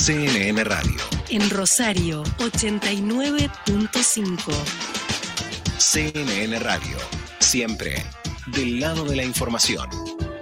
CNN Radio. En Rosario, 89.5. CNN Radio. Siempre del lado de la información.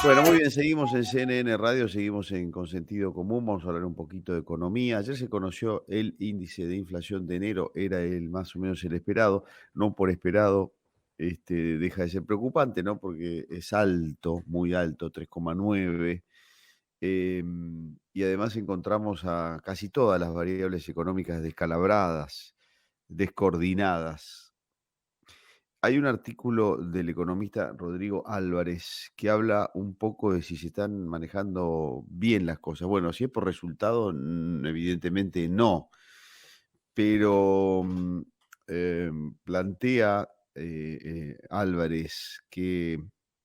Bueno, muy bien, seguimos en CNN Radio, seguimos en Con Sentido Común, vamos a hablar un poquito de economía. Ayer se conoció el índice de inflación de enero, era el más o menos el esperado, no por esperado, deja de ser preocupante, ¿no? Porque es alto, muy alto, 3,9, y además encontramos a casi todas las variables económicas descalabradas, descoordinadas. Hay un artículo del economista Rodrigo Álvarez que habla un poco de si se están manejando bien las cosas. Bueno, si es por resultado, evidentemente no, pero plantea Álvarez que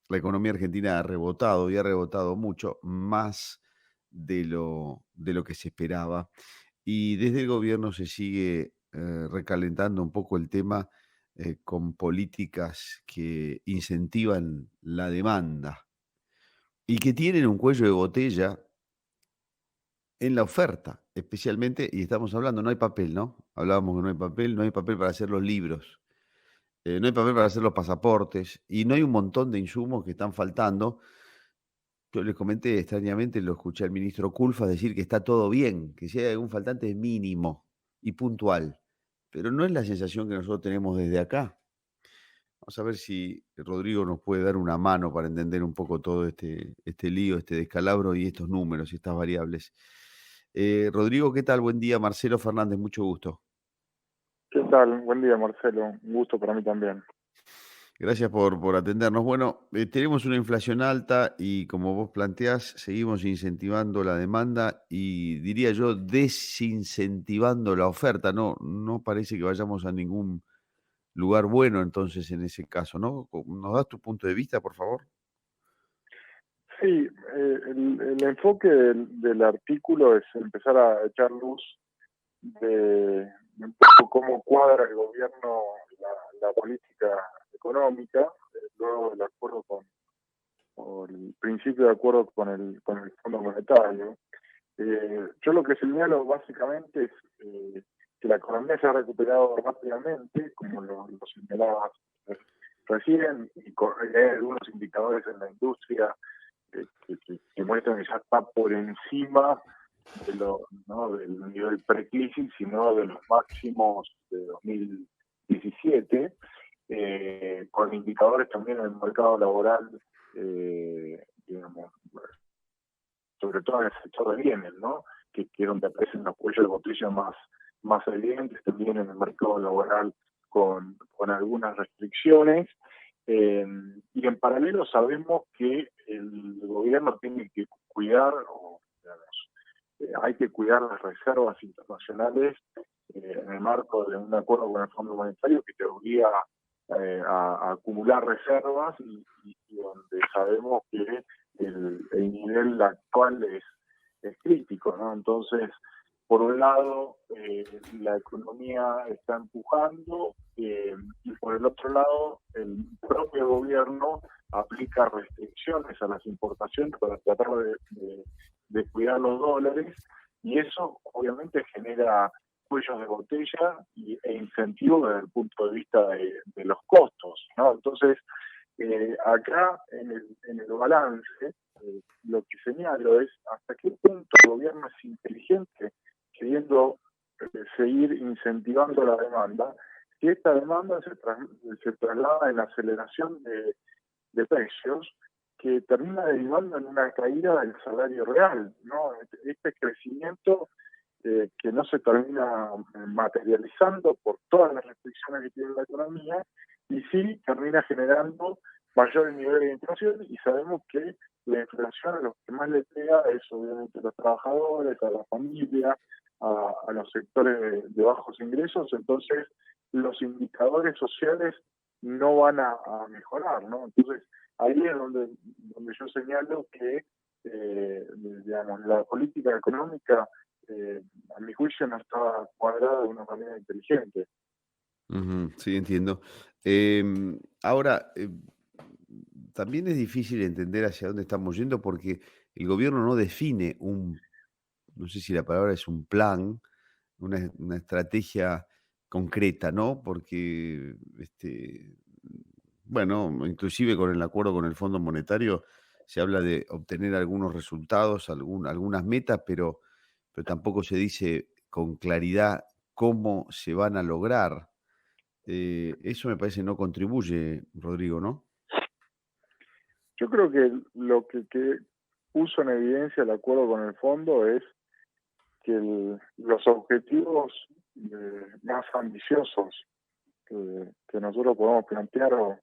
la economía argentina ha rebotado y ha rebotado mucho más de lo que se esperaba. Y desde el gobierno se sigue recalentando un poco el tema con políticas que incentivan la demanda y que tienen un cuello de botella en la oferta, especialmente, y estamos hablando, no hay papel, ¿no? Hablábamos que no hay papel para hacer los libros, no hay papel para hacer los pasaportes y no hay un montón de insumos que están faltando. Yo les comenté extrañamente, lo escuché al ministro Culfas decir que está todo bien, que si hay algún faltante es mínimo y puntual, pero no es la sensación que nosotros tenemos desde acá. Vamos a ver si Rodrigo nos puede dar una mano para entender un poco todo este lío, este descalabro y estos números y estas variables. Rodrigo, ¿qué tal? Buen día. Marcelo Fernández, mucho gusto. ¿Qué tal? Buen día, Marcelo. Un gusto para mí también. Gracias por atendernos. Bueno, tenemos una inflación alta y como vos planteás, seguimos incentivando la demanda y diría yo desincentivando la oferta. No parece que vayamos a ningún lugar bueno entonces en ese caso, ¿no? ¿Nos das tu punto de vista, por favor? Sí, el enfoque del artículo es empezar a echar luz de un poco cómo cuadra el gobierno la política económica, luego del acuerdo o el principio de acuerdo con el Fondo Monetario. Yo lo que señalo básicamente es que la economía se ha recuperado rápidamente, como lo señalabas recién, y hay algunos indicadores en la industria que muestran que ya está por encima del nivel pre-crisis, sino de los máximos de 2017, con indicadores también en el mercado laboral, digamos, sobre todo en el sector de bienes, ¿no? Que es donde aparecen los cuellos de botella más evidentes, también en el mercado laboral con algunas restricciones. Y en paralelo sabemos que el gobierno tiene que cuidar, hay que cuidar las reservas internacionales en el marco de un acuerdo con el Fondo Monetario que te obliga a acumular reservas y donde sabemos que el nivel actual es crítico, ¿no? Entonces, por un lado, la economía está empujando y por el otro lado, el propio gobierno aplica restricciones a las importaciones para tratar de cuidar los dólares y eso obviamente genera cuellos de botella e incentivos desde el punto de vista de los costos, ¿no? Entonces, acá en el balance, lo que señalo es hasta qué punto el gobierno es inteligente queriendo seguir incentivando la demanda, si esta demanda se traslada en aceleración de precios que termina derivando en una caída del salario real, ¿no? Este crecimiento que no se termina materializando por todas las restricciones que tiene la economía y sí termina generando mayores niveles de inflación y sabemos que la inflación a los que más le pega es obviamente a los trabajadores, a la familia, a los sectores de bajos ingresos, entonces los indicadores sociales no van a mejorar, ¿no? Entonces ahí es donde yo señalo que digamos, la política económica a mi juicio no está cuadrada de una manera inteligente. Sí, entiendo. Ahora, también es difícil entender hacia dónde estamos yendo porque el gobierno no define un no sé si la palabra es un plan, una estrategia concreta, ¿no? Porque, bueno, inclusive con el acuerdo con el Fondo Monetario se habla de obtener algunos resultados, algunas metas, pero tampoco se dice con claridad cómo se van a lograr. Eso me parece no contribuye, Rodrigo, ¿no? Yo creo que lo que puso en evidencia el acuerdo con el fondo es que los objetivos más ambiciosos que nosotros podemos plantear, o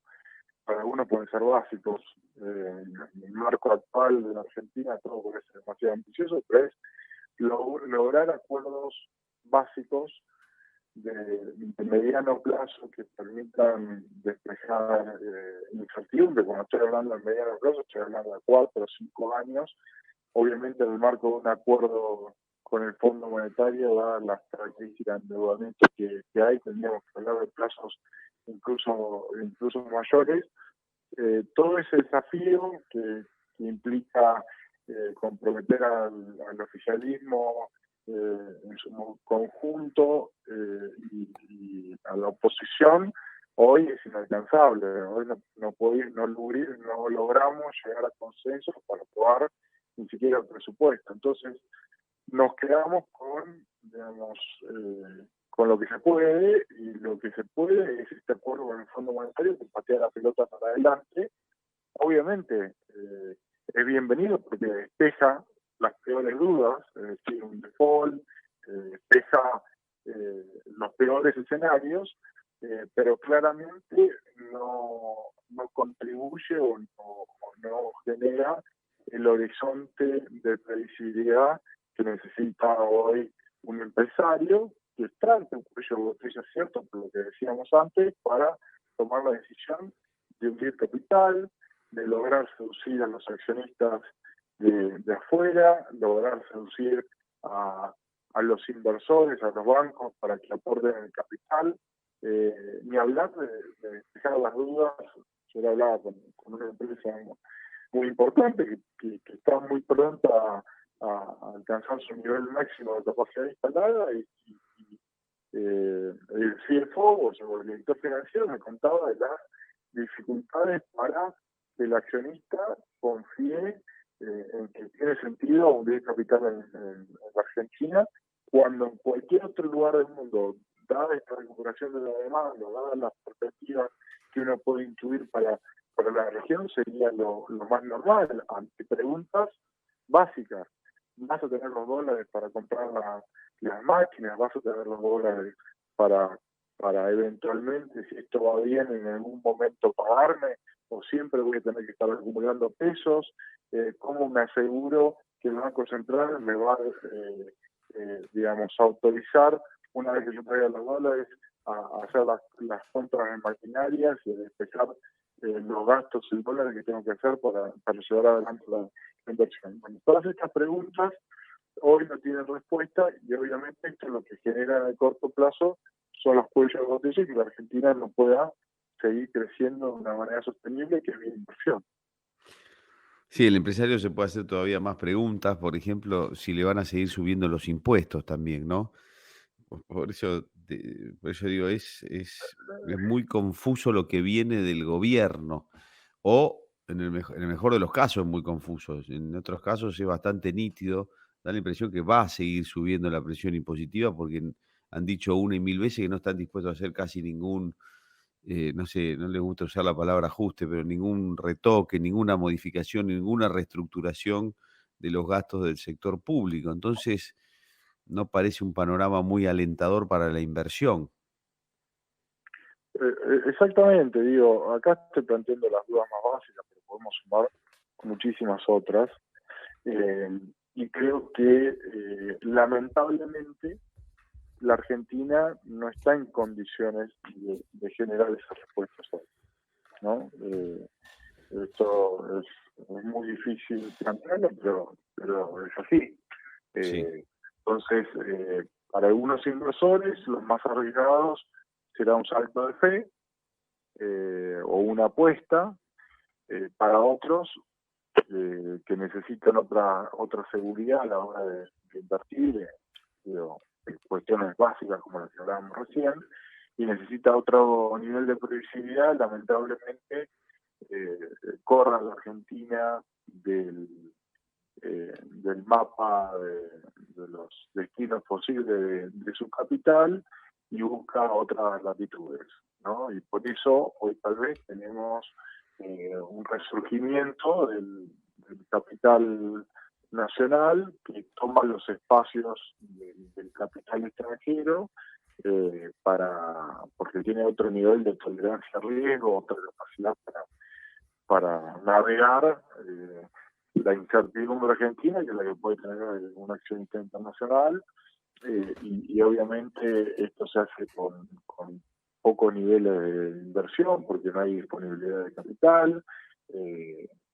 para algunos pueden ser básicos, en el marco actual de la Argentina todo puede ser demasiado ambicioso, pero es lograr acuerdos básicos de mediano plazo que permitan despejar incertidumbre. Cuando estoy hablando de mediano plazo, estoy hablando de 4 o 5 años, obviamente en el marco de un acuerdo con el Fondo Monetario, dadas las características de endeudamiento que hay, tendríamos que hablar de plazos incluso mayores. Todo ese desafío que implica comprometer al oficialismo en su conjunto y a la oposición, hoy es inalcanzable. Hoy no logramos llegar a consenso para aprobar ni siquiera el presupuesto. Entonces, nos quedamos digamos, con lo que se puede, y lo que se puede es este acuerdo con el Fondo Monetario que patea la pelota para adelante. Obviamente es bienvenido porque despeja las peores dudas, es decir, un default, despeja los peores escenarios, pero claramente no contribuye o no genera el horizonte de previsibilidad que necesita hoy un empresario que está ante un cuello de botella, cierto, por lo que decíamos antes, para tomar la decisión de unir capital, de lograr seducir a los accionistas de afuera, lograr seducir a los inversores, a los bancos, para que aporten el capital, ni hablar de despejar las dudas. Yo hablaba con una empresa muy importante que está muy pronta a alcanzar su nivel máximo de capacidad instalada, y el CFO, o sea, el director financiero, me contaba de las dificultades para que el accionista confíe en que tiene sentido hundir capital en la Argentina, cuando en cualquier otro lugar del mundo, dada esta recuperación de la demanda, dadas las perspectivas que uno puede intuir para la región, sería lo más normal, ante preguntas básicas. ¿Vas a tener los dólares para comprar las máquinas? ¿Vas a tener los dólares para eventualmente, si esto va bien, en algún momento pagarme? ¿O siempre voy a tener que estar acumulando pesos? ¿Cómo me aseguro que el Banco Central me va digamos, a autorizar, una vez que yo traiga los dólares, a hacer las compras en maquinarias y a despejar los gastos en dólares que tengo que hacer para llevar adelante la inversión? Bueno, todas estas preguntas hoy no tienen respuesta, y obviamente esto lo que genera en el corto plazo son los cuellos de botella, y que la Argentina no pueda seguir creciendo de una manera sostenible, que es mi inversión. Sí, el empresario se puede hacer todavía más preguntas, por ejemplo, si le van a seguir subiendo los impuestos también, ¿no? Por eso digo, es muy confuso lo que viene del gobierno, o en el mejor de los casos es muy confuso, en otros casos es bastante nítido, da la impresión que va a seguir subiendo la presión impositiva porque han dicho una y mil veces que no están dispuestos a hacer casi ningún, no sé, no les gusta usar la palabra ajuste, pero ningún retoque, ninguna modificación, ninguna reestructuración de los gastos del sector público. Entonces, no parece un panorama muy alentador para la inversión. Exactamente, digo, acá estoy planteando las dudas más básicas, pero podemos sumar muchísimas otras. Y creo que lamentablemente la Argentina no está en condiciones de generar esas respuestas hoy, ¿no? Esto es muy difícil plantearlo, pero es así. Sí. Entonces, para algunos inversores, los más arriesgados será un salto de fe o una apuesta. Para otros que necesitan otra seguridad a la hora de que invertir en cuestiones básicas como las que hablábamos recién, y necesita otro nivel de previsibilidad. Lamentablemente, corre la Argentina del mapa de los destinos posibles de su capital y busca otras latitudes, ¿no? Y por eso hoy tal vez tenemos un resurgimiento del capital nacional que toma los espacios del capital extranjero, porque tiene otro nivel de tolerancia al riesgo, otra capacidad para navegar la incertidumbre argentina, que es la que puede tener una accionista internacional, y obviamente esto se hace con pocos niveles de inversión, porque no hay disponibilidad de capital,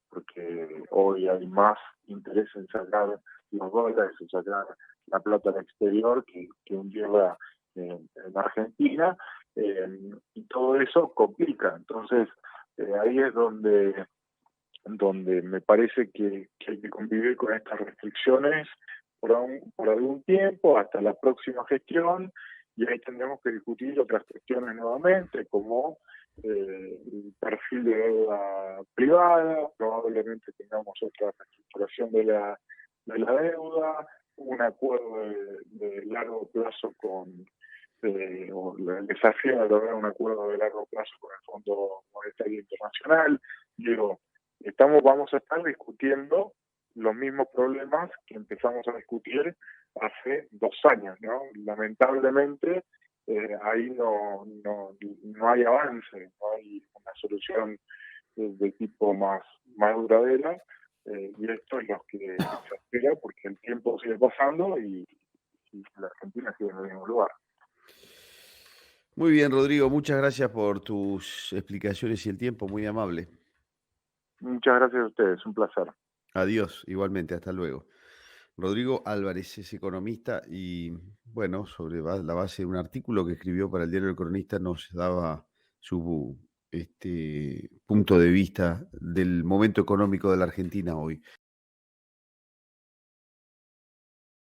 porque hoy hay más interés en sacar los dólares, en sacar la plata al exterior que hundirla en Argentina, y todo eso complica. Entonces, ahí es donde me parece que hay que convivir con estas restricciones por algún tiempo, hasta la próxima gestión, y ahí tendremos que discutir otras cuestiones nuevamente, como el perfil de deuda privada. Probablemente tengamos otra reestructuración de la deuda, un acuerdo de largo plazo o el desafío de lograr un acuerdo de largo plazo con el Fondo Monetario Internacional. Digo, vamos a estar discutiendo los mismos problemas que empezamos a discutir hace 2 años, ¿no? Lamentablemente, ahí no hay avance, no hay una solución de tipo más duradera, y esto es lo que se espera, porque el tiempo sigue pasando y la Argentina sigue en el mismo lugar. Muy bien, Rodrigo, muchas gracias por tus explicaciones y el tiempo, muy amable. Muchas gracias a ustedes, un placer. Adiós, igualmente, hasta luego. Rodrigo Álvarez es economista y, bueno, sobre la base de un artículo que escribió para el diario El Cronista nos daba su punto de vista del momento económico de la Argentina hoy.